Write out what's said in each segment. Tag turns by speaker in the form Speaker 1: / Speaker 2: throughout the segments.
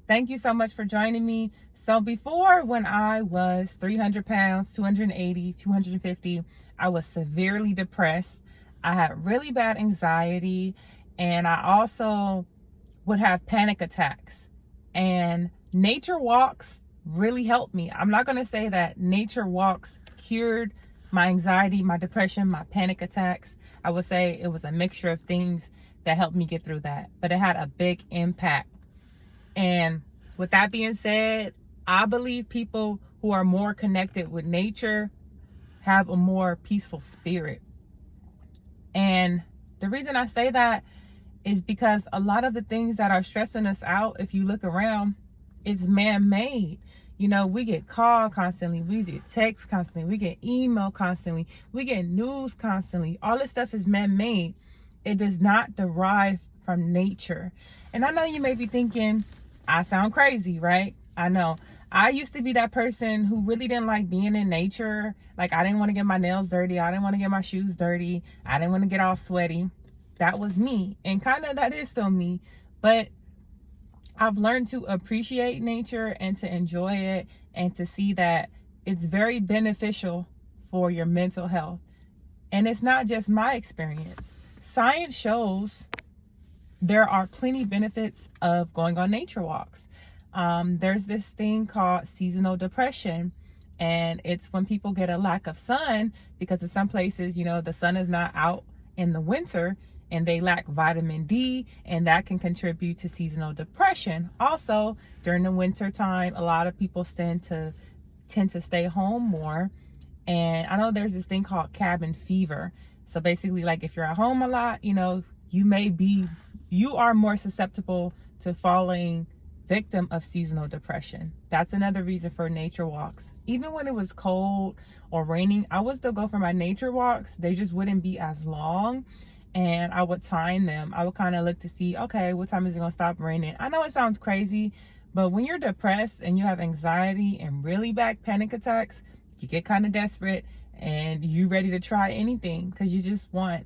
Speaker 1: Thank you so much for joining me. So before, when I was 300 pounds, 280, 250, I was severely depressed. I had really bad anxiety, and I also would have panic attacks. And nature walks really helped me. I'm not going to say that nature walks cured my anxiety, my depression, my panic attacks. I would say it was a mixture of things that helped me get through that, but it had a big impact. And with that being said, I believe people who are more connected with nature have a more peaceful spirit. And the reason I say that is because a lot of the things that are stressing us out, if you look around, it's man-made. You know, we get called constantly, we get texts constantly, we get email constantly, we get news constantly. All this stuff is man-made. It does not derive from nature. And I know you may be thinking, I sound crazy, right? I know. I used to be that person who really didn't like being in nature. Like, I didn't want to get my nails dirty. I didn't want to get my shoes dirty. I didn't want to get all sweaty. That was me. And kind of that is still me. But I've learned to appreciate nature and to enjoy it and to see that it's very beneficial for your mental health. And it's not just my experience. Science shows there are plenty benefits of going on nature walks. There's this thing called seasonal depression, and it's when people get a lack of sun because in some places, you know, the sun is not out in the winter and they lack vitamin D, and that can contribute to seasonal depression. Also, during the winter time, a lot of people tend to stay home more. And I know there's this thing called cabin fever. So basically, like, if you're at home a lot, you know, you are more susceptible to falling victim of seasonal depression. That's another reason for nature walks. Even when it was cold or raining, I would still go for my nature walks. They just wouldn't be as long, and I would time them. I would kind of look to see, okay, what time is it gonna stop raining? I know it sounds crazy, but when you're depressed and you have anxiety and really bad panic attacks, you get kind of desperate and you ready to try anything because you just want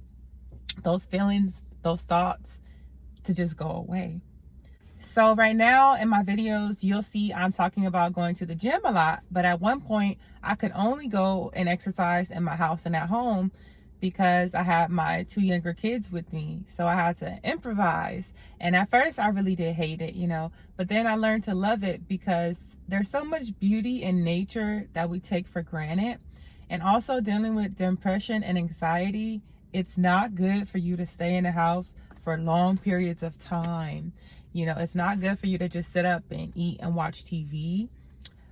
Speaker 1: those feelings, those thoughts to just go away. So right now in my videos, you'll see I'm talking about going to the gym a lot, but at one point I could only go and exercise in my house and at home because I had my 2 younger kids with me. So I had to improvise. And at first I really did hate it, you know, but then I learned to love it because there's so much beauty in nature that we take for granted. And also dealing with depression and anxiety, it's not good for you to stay in the house for long periods of time. You know, it's not good for you to just sit up and eat and watch TV.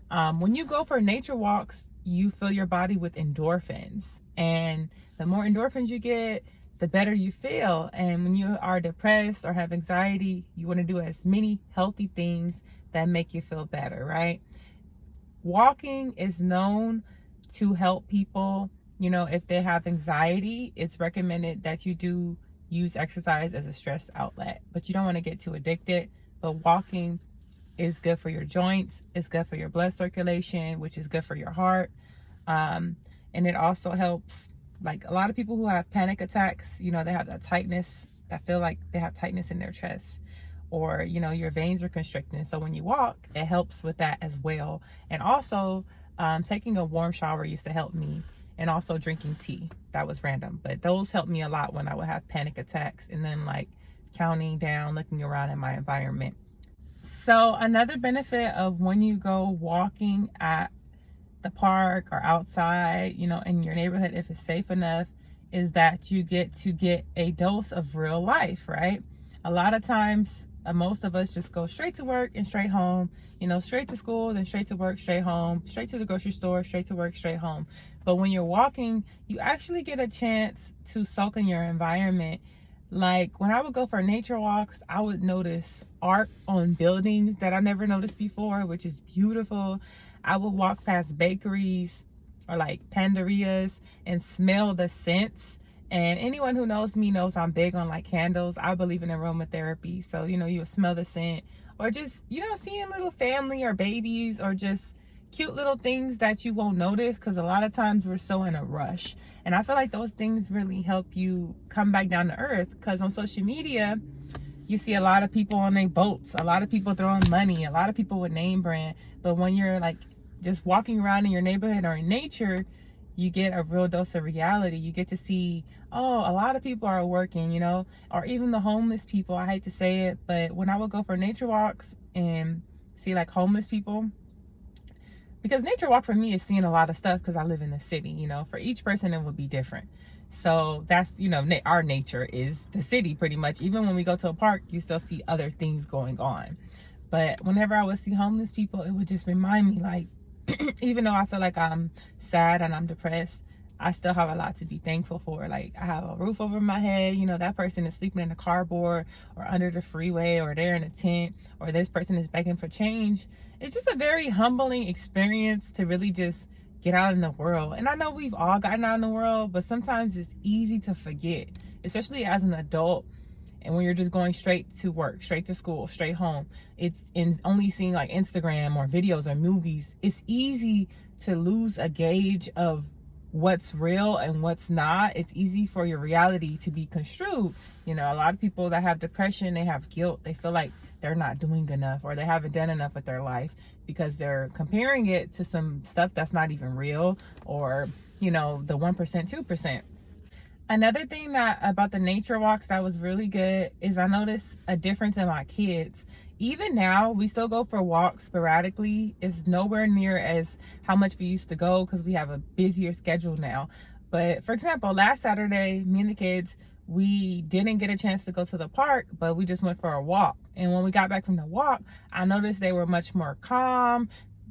Speaker 1: When you go for nature walks, you fill your body with endorphins. And the more endorphins you get, the better you feel. And when you are depressed or have anxiety, you want to do as many healthy things that make you feel better, right? Walking is known to help people, you know, if they have anxiety. It's recommended that you do use exercise as a stress outlet, but you don't want to get too addicted. But walking is good for your joints, it's good for your blood circulation, which is good for your heart. And it also helps, like, a lot of people who have panic attacks, you know, they have that tightness, that feel like they have tightness in their chest, or, you know, your veins are constricting. So when you walk, it helps with that as well. And also taking a warm shower used to help me, and also drinking tea. That was random, but those helped me a lot when I would have panic attacks. And then, like, counting down, looking around in my environment. So another benefit of when you go walking at the park or outside, you know, in your neighborhood, if it's safe enough, is that you get to get a dose of real life, right? A lot of times, most of us just go straight to work and straight home, you know, straight to school, then straight to work, straight home, straight to the grocery store, straight to work, straight home. But when you're walking, you actually get a chance to soak in your environment. Like, when I would go for nature walks, I would notice art on buildings that I never noticed before, which is beautiful. I would walk past bakeries or like panderias and smell the scents. And anyone who knows me knows I'm big on like candles. I believe in aromatherapy. So, you know, you'll smell the scent, or just, you know, seeing little family or babies or just cute little things that you won't notice, because a lot of times we're so in a rush. And I feel like those things really help you come back down to earth, because on social media, you see a lot of people on their boats, a lot of people throwing money, a lot of people with name brand. But when you're like just walking around in your neighborhood or in nature, you get a real dose of reality. You get to see, oh, a lot of people are working, or even the homeless people. I hate to say it, but when I would go for nature walks and see like homeless people, because nature walk for me is seeing a lot of stuff because I live in the city, for each person it would be different. So that's, our nature is the city pretty much. Even when we go to a park, you still see other things going on. But whenever I would see homeless people, it would just remind me like, even though I feel like I'm sad and I'm depressed, I still have a lot to be thankful for. Like, I have a roof over my head. That person is sleeping in a cardboard or under the freeway, or they're in a tent, or this person is begging for change. It's just a very humbling experience to really just get out in the world. And I know we've all gotten out in the world, but sometimes it's easy to forget, especially as an adult. And when you're just going straight to work, straight to school, straight home, it's in only seeing like Instagram or videos or movies, it's easy to lose a gauge of what's real and what's not. It's easy for your reality to be construed. A lot of people that have depression, they have guilt. They feel like they're not doing enough, or they haven't done enough with their life because they're comparing it to some stuff that's not even real, or, the 1%, 2%. Another thing about the nature walks that was really good is I noticed a difference in my kids. Even now, we still go for walks sporadically. It's nowhere near as how much we used to go because we have a busier schedule now. But for example, last Saturday, me and the kids, we didn't get a chance to go to the park, but we just went for a walk. And when we got back from the walk, I noticed they were much more calm.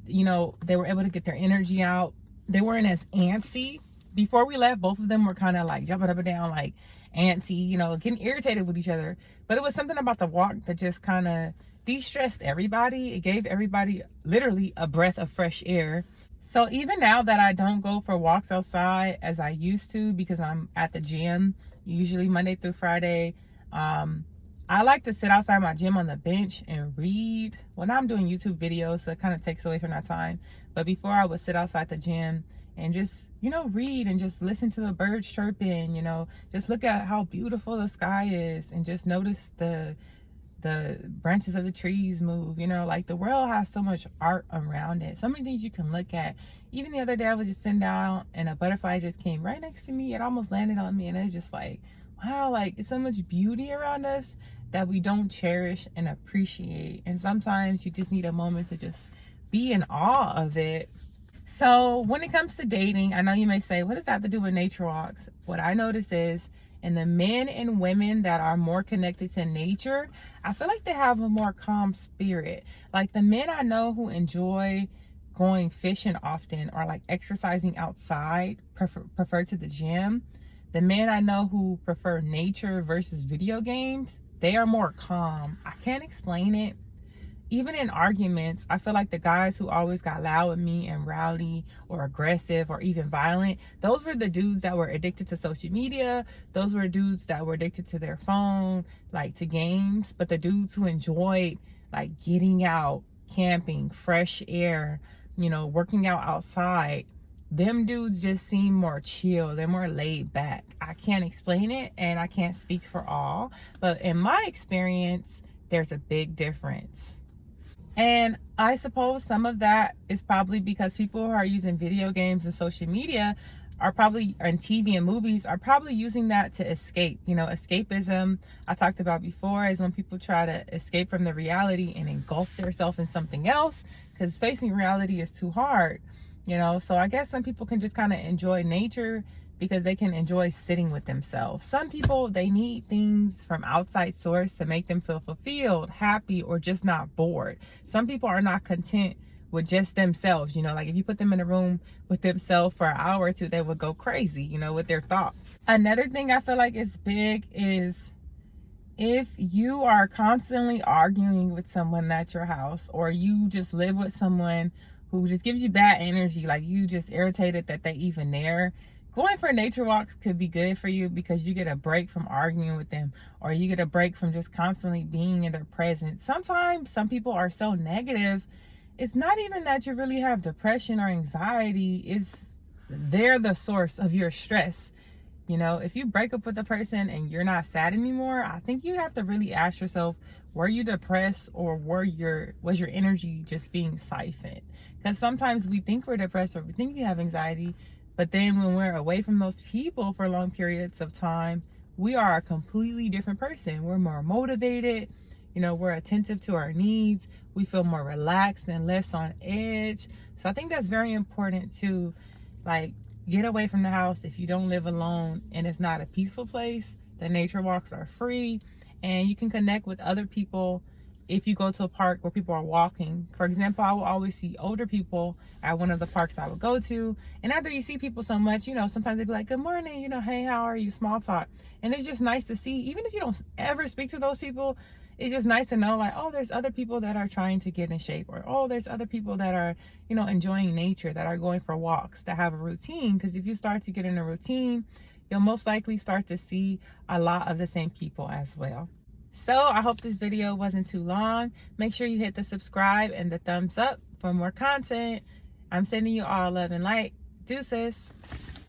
Speaker 1: They were able to get their energy out. They weren't as antsy. Before we left, both of them were kind of like jumping up and down, like antsy, getting irritated with each other. But it was something about the walk that just kind of de-stressed everybody. It gave everybody literally a breath of fresh air. So even now that I don't go for walks outside as I used to, because I'm at the gym, usually Monday through Friday, I like to sit outside my gym on the bench and read. Well, now I'm doing YouTube videos, so it kind of takes away from that time. But before, I would sit outside the gym and just, read and just listen to the birds chirping, just look at how beautiful the sky is and just notice the branches of the trees move. Like, the world has so much art around it, so many things you can look at. Even the other day, I was just sitting down and a butterfly just came right next to me. It almost landed on me, and it's just like, wow, like, it's so much beauty around us that we don't cherish and appreciate. And sometimes you just need a moment to just be in awe of it. So when it comes to dating, I know you may say, what does that have to do with nature walks? What I notice is, in the men and women that are more connected to nature, I feel like they have a more calm spirit. Like, the men I know who enjoy going fishing often, or like exercising outside, prefer to the gym. The men I know who prefer nature versus video games, they are more calm. I can't explain it. Even in arguments, I feel like the guys who always got loud with me and rowdy or aggressive or even violent, those were the dudes that were addicted to social media. Those were dudes that were addicted to their phone, like to games. But the dudes who enjoyed like getting out, camping, fresh air, working out outside, them dudes just seem more chill. They're more laid back. I can't explain it, and I can't speak for all. But in my experience, there's a big difference. And I suppose some of that is probably because people who are using video games and social media are probably, and TV and movies, are probably using that to escape. Escapism, I talked about before, is when people try to escape from the reality and engulf themselves in something else, because facing reality is too hard. So I guess some people can just kind of enjoy nature because they can enjoy sitting with themselves. Some people, they need things from outside source to make them feel fulfilled, happy, or just not bored. Some people are not content with just themselves. Like, if you put them in a room with themselves for an hour or two, they would go crazy, with their thoughts. Another thing I feel like is big is, if you are constantly arguing with someone at your house, or you just live with someone who just gives you bad energy, like you just irritated that they even there, going for nature walks could be good for you, because you get a break from arguing with them, or you get a break from just constantly being in their presence. Sometimes some people are so negative, it's not even that you really have depression or anxiety, they're the source of your stress. You know, if you break up with a person and you're not sad anymore, I think you have to really ask yourself, were you depressed, or was your energy just being siphoned? Because sometimes we think we're depressed or we think we have anxiety, but then when we're away from those people for long periods of time, we are a completely different person. We're more motivated. You know, we're attentive to our needs. We feel more relaxed and less on edge. So I think that's very important to, like, get away from the house if you don't live alone and it's not a peaceful place. The nature walks are free, and you can connect with other people if you go to a park where people are walking. For example, I will always see older people at one of the parks I would go to. And after you see people so much, you know, sometimes they'd be like, good morning, you know, hey, how are you? Small talk. And it's just nice to see, even if you don't ever speak to those people, it's just nice to know, like, oh, there's other people that are trying to get in shape, or, oh, there's other people that are, you know, enjoying nature, that are going for walks, that have a routine. Because if you start to get in a routine, you'll most likely start to see a lot of the same people as well. So I hope this video wasn't too long. Make sure you hit the subscribe and the thumbs up for more content. I'm sending you all love and light. Deuces.